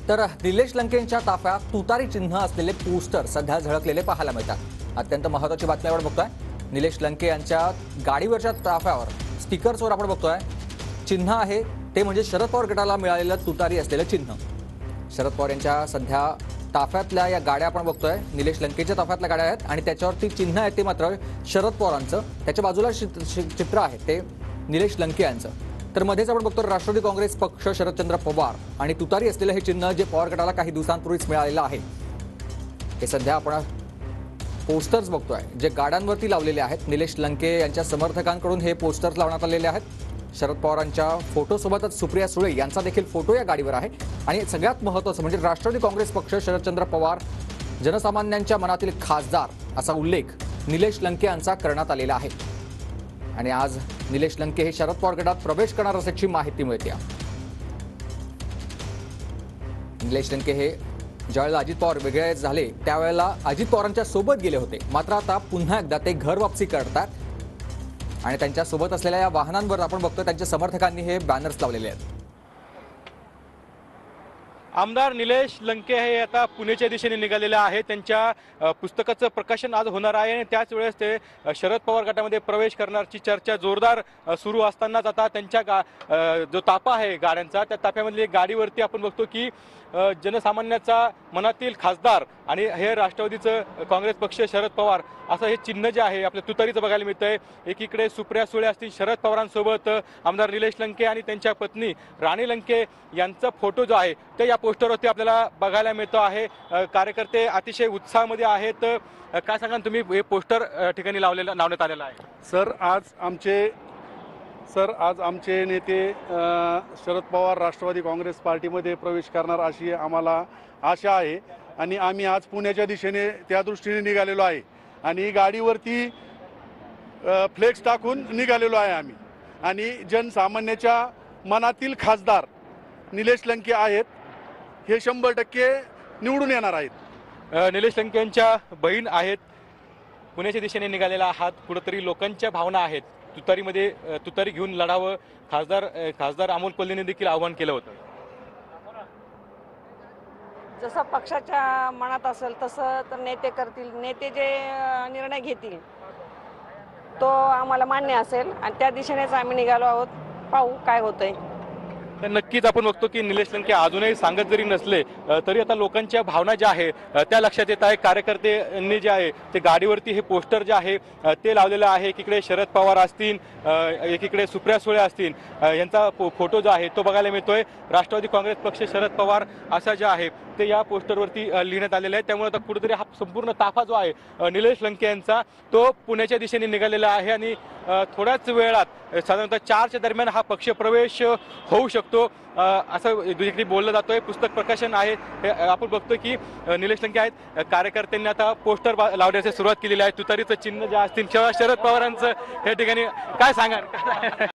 तर निलेश लंकेंच्या ताफ्यात तुतारी चिन्ह असलेले पोस्टर सध्या झळकलेले पाहायला मिळतात। अत्यंत महत्त्वाची बातमी आपण बघतोय। निलेश लंके यांच्या गाडीवरच्या ताफ्यावर स्टिकर्सवर आपण बघतोय चिन्ह आहे ते म्हणजे शरद पवार गटाला मिळालेलं तुतारी असलेलं चिन्ह। शरद पवार यांच्या सध्या ताफ्यातल्या या गाड्या आपण बघतोय निलेश लंकेच्या ताफ्यातल्या गाड्या आहेत आणि त्याच्यावरती चिन्ह आहे ते मात्र शरद पवारांचं। त्याच्या बाजूला चित्र आहे ते निलेश लंके यांचं। तर मध्येच आपण बघतो राष्ट्रवादी काँग्रेस पक्ष शरदचंद्र पवार आणि तुतारी असलेलं हे चिन्ह जे पवार गटाला काही दिवसांपूर्वीच मिळालेलं आहे हे सध्या आपण पोस्टर्स बघतोय जे गाड्यांवरती लावलेले आहेत। निलेश लंके यांच्या समर्थकांकडून हे पोस्टर्स लावण्यात आलेले आहेत। शरद पवारांच्या फोटोसोबतच सुप्रिया सुळे यांचा देखील फोटो या गाडीवर आहे आणि सगळ्यात महत्त्वाचं म्हणजे राष्ट्रवादी काँग्रेस पक्ष शरदचंद्र पवार जनसामान्यांच्या मनातील खासदार असा उल्लेख निलेश लंके यांचा करण्यात आलेला आहे। आणि आज निलेश लंके हे शरद पवार गटात प्रवेश करणार असल्याची माहिती मिळते। निलेश लंके हे ज्यावेळेला अजित पवार वेगळे झाले त्यावेळेला अजित पवारांच्या सोबत गेले होते, मात्र आता पुन्हा एकदा ते घर वापसी करतात आणि त्यांच्या सोबत असलेल्या या वाहनांवर आपण बघतो त्यांच्या समर्थकांनी हे बॅनर्स लावलेले आहेत। आमदार निलेश लंके हे आता पुण्याच्या दिशेने निघालेले आहे। त्यांच्या पुस्तकाचं प्रकाशन आज होणार आहे आणि त्याच वेळेस ते शरद पवार गटामध्ये प्रवेश करण्याची चर्चा जोरदार सुरू असतानाच आता त्यांच्या जो ताफा आहे गाड्यांचा त्या ताफ्यामधली गाडीवरती आपण बघतो की जनसामान्याचा मनातील खासदार आणि हे राष्ट्रवादीचं काँग्रेस पक्ष शरद पवार असं हे चिन्ह जे आहे आपल्या तुतारीचं बघायला मिळतंय। एकीकडे सुप्रिया सुळे असतील शरद पवारांसोबत आमदार निलेश लंके आणि त्यांच्या पत्नी राणी लंके यांचा फोटो जो आहे ते या पोस्टरवरती आपल्याला बघायला मिळतो आहे। कार्यकर्ते अतिशय उत्साहामध्ये आहेत। काय सांगा तुम्ही हे पोस्टर ठिकाणी लावण्यात आलेलं आहे? सर आज आमचे नेते शरद पवार राष्ट्रवादी काँग्रेस पार्टीमध्ये प्रवेश करणार अशी आम्हाला आशा आहे आणि आम्ही आज पुण्याच्या दिशेने त्या दृष्टीने निघालेलो आहे आणि गाडीवरती फ्लेक्स टाकून निघालेलो आहे आम्ही। आणि जनसामान्याच्या मनातील खासदार निलेश लंके आहेत, हे 100% निवडून येणार आहेत। निलेश लंके यांच्या बहीण आहेत, पुण्याच्या दिशेने निघालेला आहात, कुठेतरी लोकांच्या भावना आहेत तुतारी घेऊन लढावं खासदार अमोल कोल्हेने देखील आवाहन केलं होतं। जसं पक्षाच्या मनात असेल तसं तर नेते करतील, नेते जे निर्णय घेतील तो आम्हाला मान्य असेल आणि त्या दिशेनेच आम्ही निघालो आहोत। पाहू काय होतंय। तर नक्कीच आपण बघतो की निलेश लंके अजूनही सांगत जरी नसले तरी आता लोकांच्या भावना ज्या आहे त्या लक्षात येत आहे। कार्यकर्त्यांनी जे आहे ते गाडीवरती हे पोस्टर जे आहे ते लावलेलं आहे। एकीकडे शरद पवार असतील, एकीकडे सुप्रिया सुळे असतील, यांचा फोटो जो आहे तो बघायला मिळतोय। राष्ट्रवादी काँग्रेस पक्ष शरद पवार असा जे आहे ते या पोस्टरवरती लिहिण्यात आलेलं आहे। त्यामुळे आता कुठेतरी हा संपूर्ण ताफा जो आहे निलेश लंके यांचा तो पुण्याच्या दिशेने निघालेला आहे आणि थोड्याच वेळात साधारणतः 4च्या दरम्यान हा पक्ष प्रवेश होऊ शकतो असं दुसरीकडे बोललं जातोय। पुस्तक प्रकाशन आहे हे आपण बघतो की निलेश लंके आहेत, कार्यकर्त्यांनी आता पोस्टर लावण्याची सुरुवात केलेली आहे। तुतारीचं चिन्ह जे असतील किंवा शरद पवारांचं या ठिकाणी काय सांगा